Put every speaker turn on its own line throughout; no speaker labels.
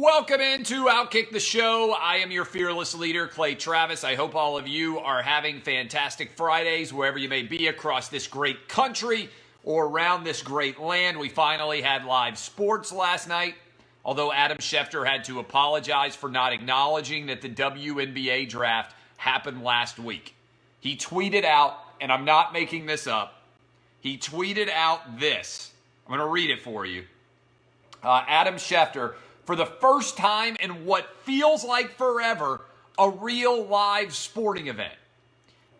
Welcome into Outkick the Show. I am your fearless leader, Clay Travis. I hope all of you are having fantastic Fridays wherever you may be across this great country or around this great land. We finally had live sports last night, although Adam Schefter had to apologize for not acknowledging that the WNBA draft happened last week. He tweeted out, and I'm not making this up, he tweeted out this. I'm going to read it for you. Adam Schefter, for the first time in what feels like forever, a real live sporting event.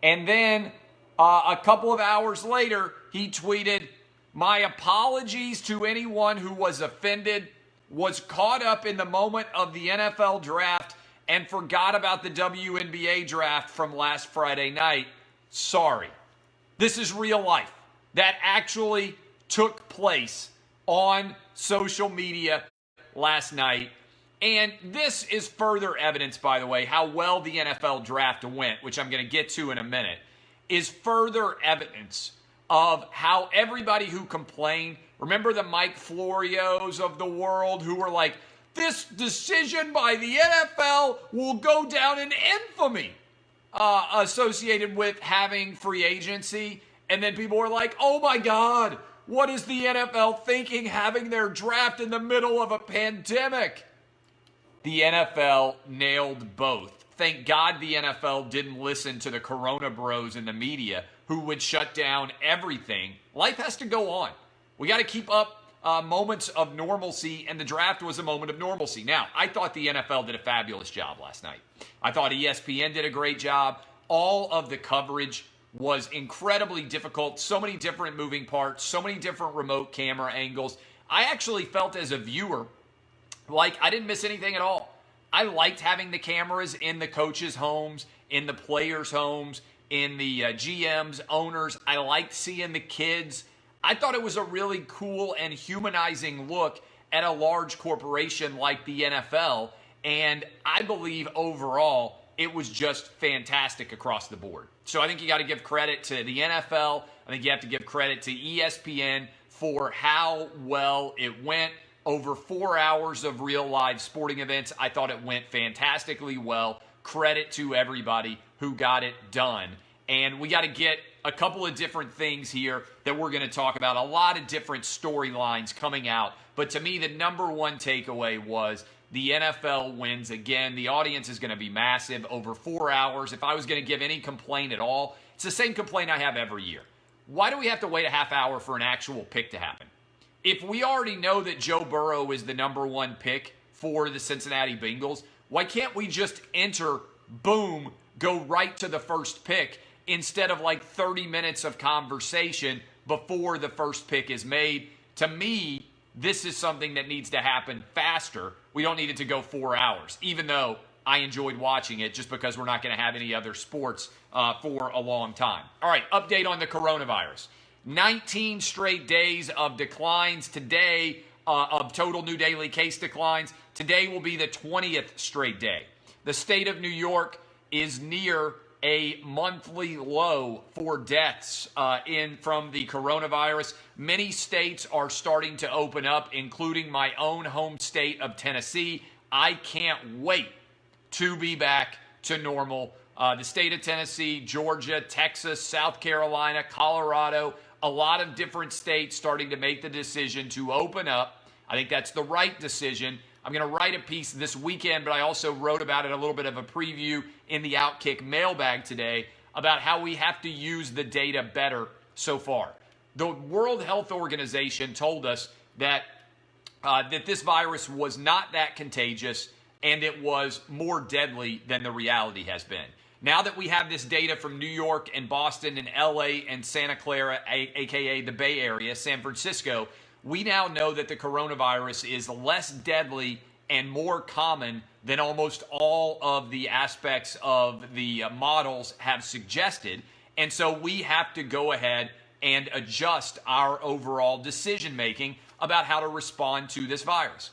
And then a couple of hours later, he tweeted, "My apologies to anyone who was offended, was caught up in the moment of the NFL draft and forgot about the WNBA draft from last Friday night. Sorry." This is real life. That actually took place on social media last night. And this is further evidence, by the way, how well the NFL draft went, which I'm going to get to in a minute, is further evidence of how everybody who complained, remember the Mike Florios of the world who were like, this decision by the NFL will go down in infamy associated with having free agency. And then people were like, oh my God, what is the NFL thinking having their draft in the middle of a pandemic? The NFL nailed both. Thank God the NFL didn't listen to the Corona bros in the media who would shut down everything. Life has to go on. We got to keep up moments of normalcy, and the draft was a moment of normalcy. Now, I thought the NFL did a fabulous job last night. I thought ESPN did a great job. All of the coverage was incredibly difficult. So many different moving parts, so many different remote camera angles. I actually felt as a viewer like I didn't miss anything at all. I liked having the cameras in the coaches' homes, in the players' homes, in the GMs, owners. I liked seeing the kids. I thought it was a really cool and humanizing look at a large corporation like the NFL. And I believe overall, it was just fantastic across the board. So I think you got to give credit to the NFL. I think you have to give credit to ESPN for how well it went. Over 4 hours of real live sporting events, I thought it went fantastically well. Credit to everybody who got it done. And we got to get a couple of different things here that we're going to talk about. A lot of different storylines coming out. But to me, the number one takeaway was the NFL wins again. The audience is going to be massive over 4 hours. If I was going to give any complaint at all, it's the same complaint I have every year. Why do we have to wait a half hour for an actual pick to happen? If we already know that Joe Burrow is the number one pick for the Cincinnati Bengals, why can't we just enter, boom, go right to the first pick instead of like 30 minutes of conversation before the first pick is made? To me, this is something that needs to happen faster. We don't need it to go 4 hours, even though I enjoyed watching it just because we're not going to have any other sports for a long time. All right, update on the coronavirus. 19 straight days of declines today, of total new daily case declines. Today will be the 20th straight day. The state of New York is near a monthly low for deaths from the coronavirus. Many states are starting to open up, including my own home state of Tennessee. I can't wait to be back to normal. The state of Tennessee, Georgia, Texas, South Carolina, Colorado, a lot of different states starting to make the decision to open up. I think that's the right decision. I'm going to write a piece this weekend, but I also wrote about it, a little bit of a preview in the Outkick mailbag today about how we have to use the data better so far. The World Health Organization told us that that this virus was not that contagious and it was more deadly than the reality has been. Now that we have this data from New York and Boston and LA and Santa Clara, aka the Bay Area, San Francisco, we now know that the coronavirus is less deadly and more common than almost all of the aspects of the models have suggested. And so we have to go ahead and adjust our overall decision making about how to respond to this virus.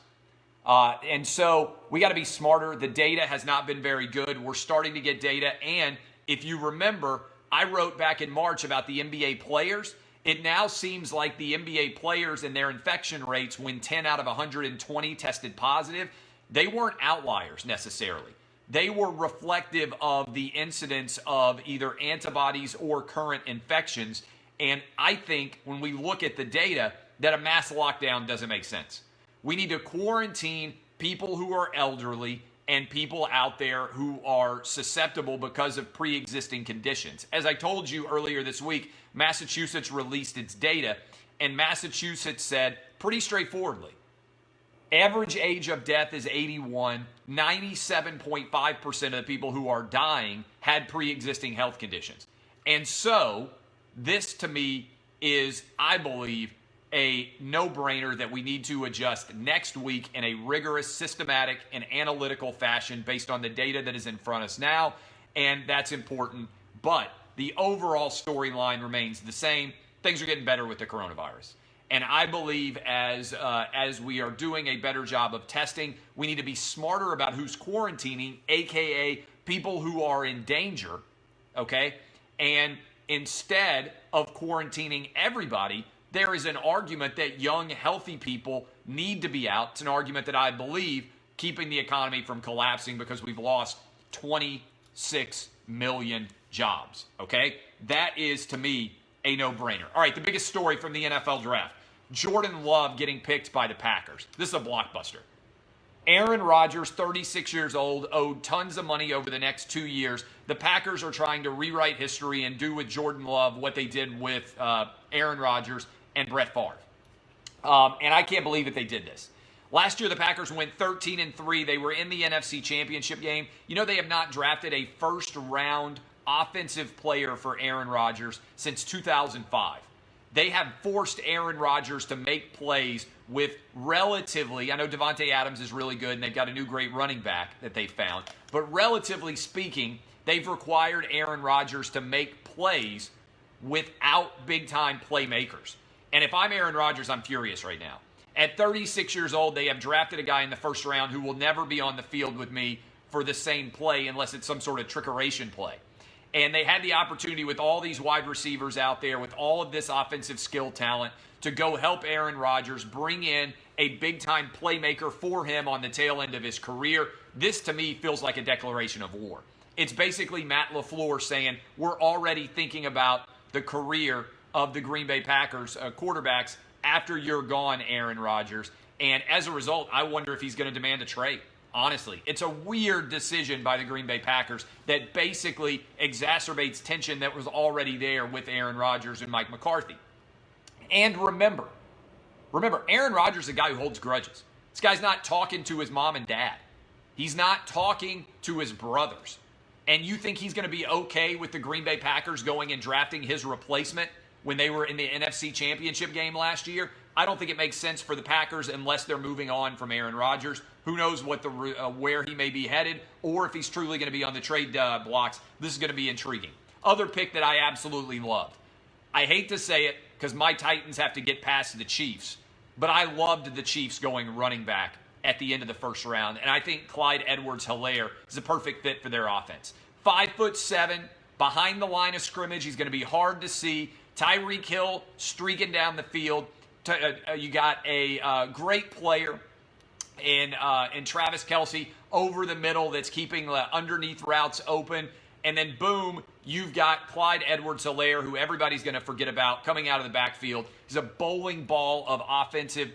And so we got to be smarter. The data has not been very good. We're starting to get data. And if you remember, I wrote back in March about the NBA players. It now seems like the NBA players and their infection rates, when 10 out of 120 tested positive, they weren't outliers necessarily. They were reflective of the incidence of either antibodies or current infections. And I think when we look at the data, that a mass lockdown doesn't make sense. We need to quarantine people who are elderly and people out there who are susceptible because of pre-existing conditions. As I told you earlier this week, Massachusetts released its data, and Massachusetts said pretty straightforwardly, average age of death is 81. 97.5% of the people who are dying had pre-existing health conditions. And so this to me is, I believe, a no-brainer that we need to adjust next week in a rigorous, systematic, and analytical fashion based on the data that is in front of us now, and that's important. But the overall storyline remains the same. Things are getting better with the coronavirus. And I believe as we are doing a better job of testing, we need to be smarter about who's quarantining, a.k.a. people who are in danger, okay? And instead of quarantining everybody, there is an argument that young, healthy people need to be out. It's an argument that I believe keeping the economy from collapsing because we've lost 26 million jobs, okay? That is, to me, a no-brainer. All right, the biggest story from the NFL draft. Jordan Love getting picked by the Packers. This is a blockbuster. Aaron Rodgers, 36 years old, owed tons of money over the next 2 years. The Packers are trying to rewrite history and do with Jordan Love what they did with Aaron Rodgers and Brett Favre. And I can't believe that they did this. Last year, the Packers went 13-3. They were in the NFC Championship game. You know, they have not drafted a first-round offensive player for Aaron Rodgers since 2005. They have forced Aaron Rodgers to make plays with relatively, I know Devontae Adams is really good, and they've got a new great running back that they found, but relatively speaking, they've required Aaron Rodgers to make plays without big-time playmakers. And if I'm Aaron Rodgers, I'm furious right now. At 36 years old, they have drafted a guy in the first round who will never be on the field with me for the same play unless it's some sort of trickeration play. And they had the opportunity with all these wide receivers out there, with all of this offensive skill talent, to go help Aaron Rodgers bring in a big-time playmaker for him on the tail end of his career. This, to me, feels like a declaration of war. It's basically Matt LaFleur saying, we're already thinking about the career of the Green Bay Packers quarterbacks after you're gone, Aaron Rodgers. And as a result, I wonder if he's going to demand a trade. Honestly, it's a weird decision by the Green Bay Packers that basically exacerbates tension that was already there with Aaron Rodgers and Mike McCarthy. And remember, Aaron Rodgers is a guy who holds grudges. This guy's not talking to his mom and dad. He's not talking to his brothers. And you think he's going to be okay with the Green Bay Packers going and drafting his replacement when they were in the NFC Championship game last year? I don't think it makes sense for the Packers unless they're moving on from Aaron Rodgers. Who knows what where he may be headed, or if he's truly going to be on the trade blocks. This is going to be intriguing. Other pick that I absolutely loved. I hate to say it because my Titans have to get past the Chiefs, but I loved the Chiefs going running back at the end of the first round, and I think Clyde Edwards-Helaire is a perfect fit for their offense. 5'7", behind the line of scrimmage. He's going to be hard to see. Tyreek Hill streaking down the field. You got a great player in Travis Kelce over the middle that's keeping the underneath routes open. And then, boom, you've got Clyde Edwards-Helaire, who everybody's going to forget about, coming out of the backfield. He's a bowling ball of offensive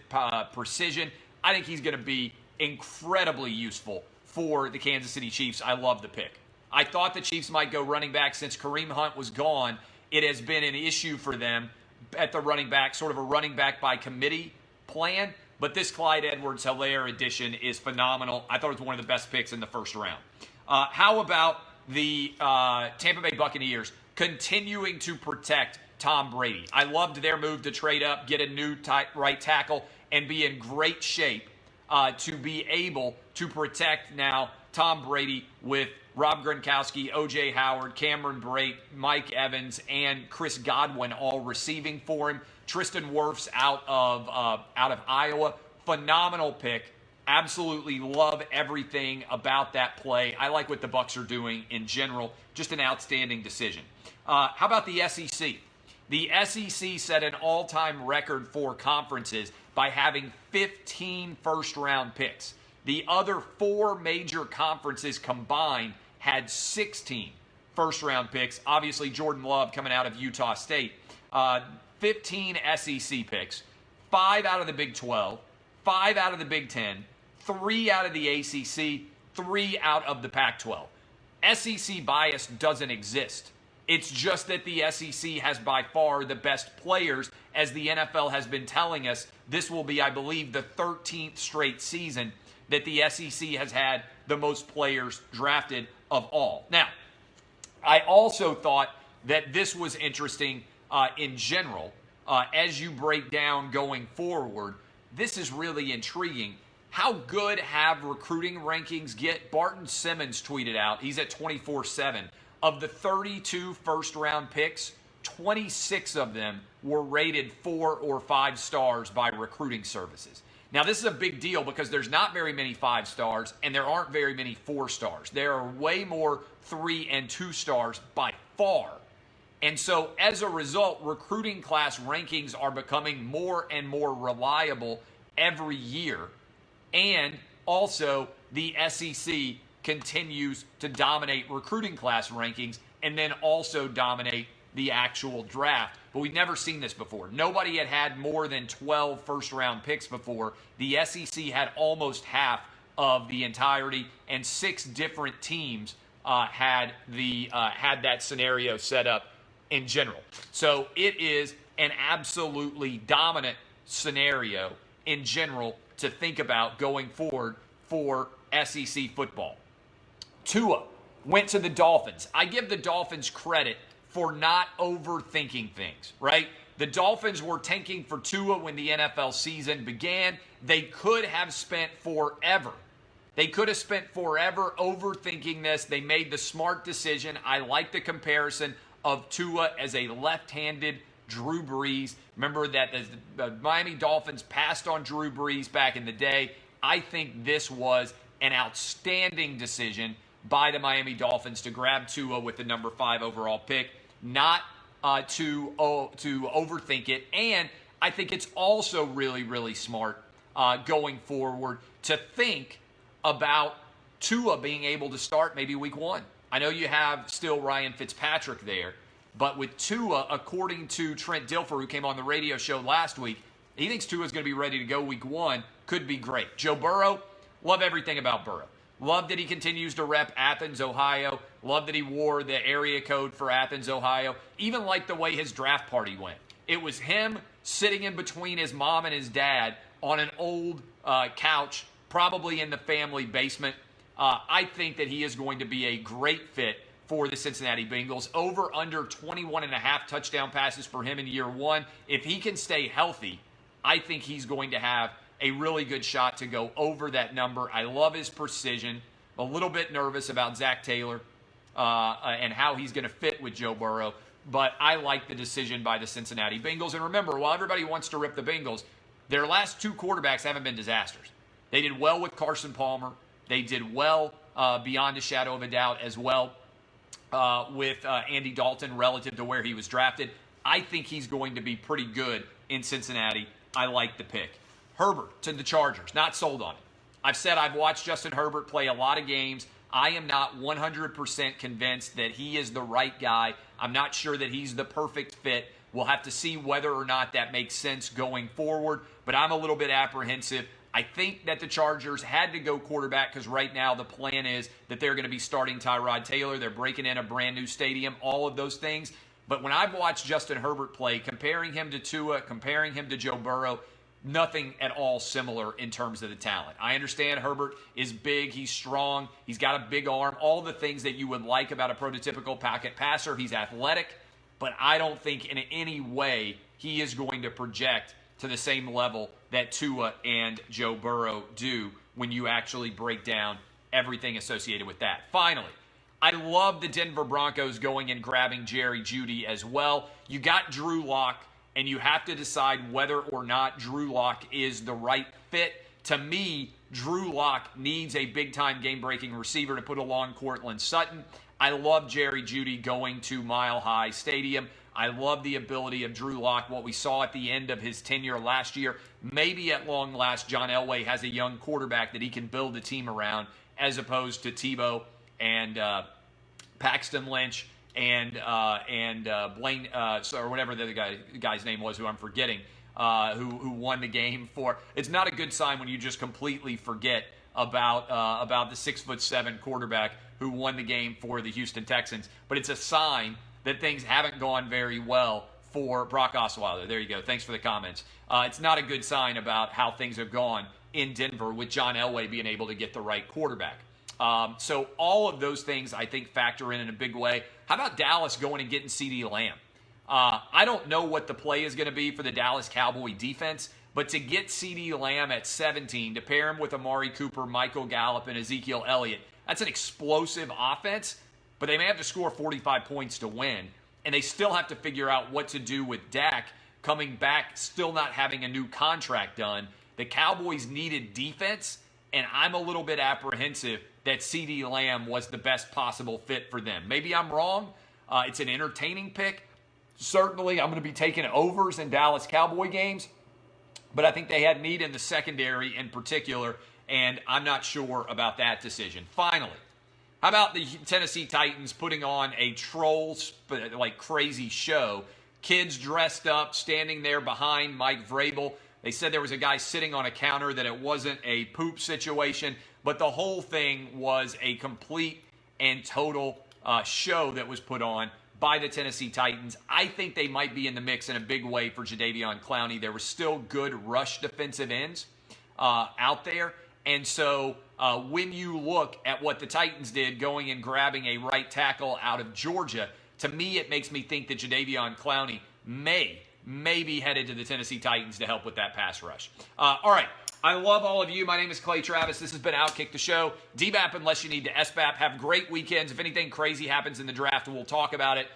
precision. I think he's going to be incredibly useful for the Kansas City Chiefs. I love the pick. I thought the Chiefs might go running back since Kareem Hunt was gone. It has been an issue for them at the running back, sort of a running back by committee plan. But this Clyde Edwards-Helaire addition is phenomenal. I thought it was one of the best picks in the first round. How about the Tampa Bay Buccaneers continuing to protect Tom Brady? I loved their move to trade up, get a new right tackle, and be in great shape to be able to protect now Tom Brady with Rob Gronkowski, O.J. Howard, Cameron Brate, Mike Evans, and Chris Godwin all receiving for him. Tristan Wirfs out of Iowa. Phenomenal pick. Absolutely love everything about that play. I like what the Bucs are doing in general. Just an outstanding decision. How about the SEC? The SEC set an all-time record for conferences by having 15 first-round picks. The other 4 major conferences combined had 16 first-round picks. Obviously, Jordan Love coming out of Utah State. 15 SEC picks, 5 out of the Big 12, 5 out of the Big 10, 3 out of the ACC, 3 out of the Pac-12. SEC bias doesn't exist. It's just that the SEC has by far the best players. As the NFL has been telling us, this will be, I believe, the 13th straight season that the SEC has had the most players drafted of all. Now, I also thought that this was interesting in general. As you break down going forward, this is really intriguing. How good have recruiting rankings get? Barton Simmons tweeted out, he's at 24/7. Of the 32 first-round picks, 26 of them were rated 4 or 5 stars by recruiting services. Now, this is a big deal because there's not very many 5 stars and there aren't very many 4 stars. There are way more 3 and 2 stars by far. And so, as a result, recruiting class rankings are becoming more and more reliable every year. And also, the SEC continues to dominate recruiting class rankings and then also dominate the actual draft. But we've never seen this before. Nobody had more than 12 first-round picks before. The SEC had almost half of the entirety, and 6 different teams had that scenario set up in general. So it is an absolutely dominant scenario in general to think about going forward for SEC football. Tua went to the Dolphins. I give the Dolphins credit for not overthinking things, right? The Dolphins were tanking for Tua when the NFL season began. They could have spent forever. Overthinking this. They made the smart decision. I like the comparison of Tua as a left-handed Drew Brees. Remember that the Miami Dolphins passed on Drew Brees back in the day. I think this was an outstanding decision by the Miami Dolphins to grab Tua with the number 5 overall pick, not to overthink it. And I think it's also really, really smart going forward to think about Tua being able to start maybe week 1. I know you have still Ryan Fitzpatrick there, but with Tua, according to Trent Dilfer, who came on the radio show last week, he thinks Tua's going to be ready to go week 1. Could be great. Joe Burrow, love everything about Burrow. Love that he continues to rep Athens, Ohio. Love that he wore the area code for Athens, Ohio. Even like the way his draft party went. It was him sitting in between his mom and his dad on an old couch, probably in the family basement. I think that he is going to be a great fit for the Cincinnati Bengals. Over under 21.5 touchdown passes for him in year 1. If he can stay healthy, I think he's going to have a really good shot to go over that number. I love his precision. A little bit nervous about Zach Taylor and how he's going to fit with Joe Burrow. But I like the decision by the Cincinnati Bengals. And remember, while everybody wants to rip the Bengals, their last 2 quarterbacks haven't been disasters. They did well with Carson Palmer. They did well beyond a shadow of a doubt as well with Andy Dalton relative to where he was drafted. I think he's going to be pretty good in Cincinnati. I like the pick. Herbert to the Chargers. Not sold on it. I've said I've watched Justin Herbert play a lot of games. I am not 100% convinced that he is the right guy. I'm not sure that he's the perfect fit. We'll have to see whether or not that makes sense going forward, but I'm a little bit apprehensive. I think that the Chargers had to go quarterback because right now the plan is that they're going to be starting Tyrod Taylor. They're breaking in a brand new stadium, all of those things. But when I've watched Justin Herbert play, comparing him to Tua, comparing him to Joe Burrow, nothing at all similar in terms of the talent. I understand Herbert is big, he's strong, he's got a big arm, all the things that you would like about a prototypical pocket passer. He's athletic, but I don't think in any way he is going to project to the same level that Tua and Joe Burrow do when you actually break down everything associated with that. Finally, I love the Denver Broncos going and grabbing Jerry Jeudy as well. You got Drew Lock, and you have to decide whether or not Drew Lock is the right fit. To me, Drew Lock needs a big-time game-breaking receiver to put along Courtland Sutton. I love Jerry Jeudy going to Mile High Stadium. I love the ability of Drew Lock, what we saw at the end of his tenure last year. Maybe at long last, John Elway has a young quarterback that he can build a team around, as opposed to Tebow and Paxton Lynch and Blaine, or whatever the other guy's name was, who I'm forgetting, who won the game for. It's not a good sign when you just completely forget about the 6'7" quarterback who won the game for the Houston Texans. But it's a sign that things haven't gone very well for Brock Osweiler. There you go. Thanks for the comments. It's not a good sign about how things have gone in Denver with John Elway being able to get the right quarterback. So all of those things, I think, factor in a big way. How about Dallas going and getting CeeDee Lamb? I don't know what the play is going to be for the Dallas Cowboy defense, but to get CeeDee Lamb at 17, to pair him with Amari Cooper, Michael Gallup, and Ezekiel Elliott, that's an explosive offense, but they may have to score 45 points to win, and they still have to figure out what to do with Dak coming back, still not having a new contract done. The Cowboys needed defense, and I'm a little bit apprehensive that CeeDee Lamb was the best possible fit for them. Maybe I'm wrong. It's an entertaining pick. Certainly, I'm going to be taking overs in Dallas Cowboy games, but I think they had need in the secondary in particular, and I'm not sure about that decision. Finally, how about the Tennessee Titans putting on a trolls like crazy show? Kids dressed up, standing there behind Mike Vrabel. They said there was a guy sitting on a counter, that it wasn't a poop situation, but the whole thing was a complete and total show that was put on by the Tennessee Titans. I think they might be in the mix in a big way for Jadeveon Clowney. There were still good rush defensive ends out there. And so when you look at what the Titans did going and grabbing a right tackle out of Georgia, to me it makes me think that Jadeveon Clowney may be headed to the Tennessee Titans to help with that pass rush. All right. I love all of you. My name is Clay Travis. This has been Outkick the Show. DBAP unless you need to SBAP. Have great weekends. If anything crazy happens in the draft, we'll talk about it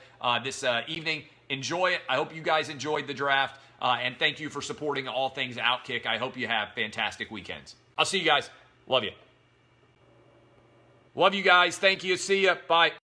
this evening. Enjoy it. I hope you guys enjoyed the draft. And thank you for supporting all things Outkick. I hope you have fantastic weekends. I'll see you guys. Love you. Love you guys. Thank you. See ya. Bye.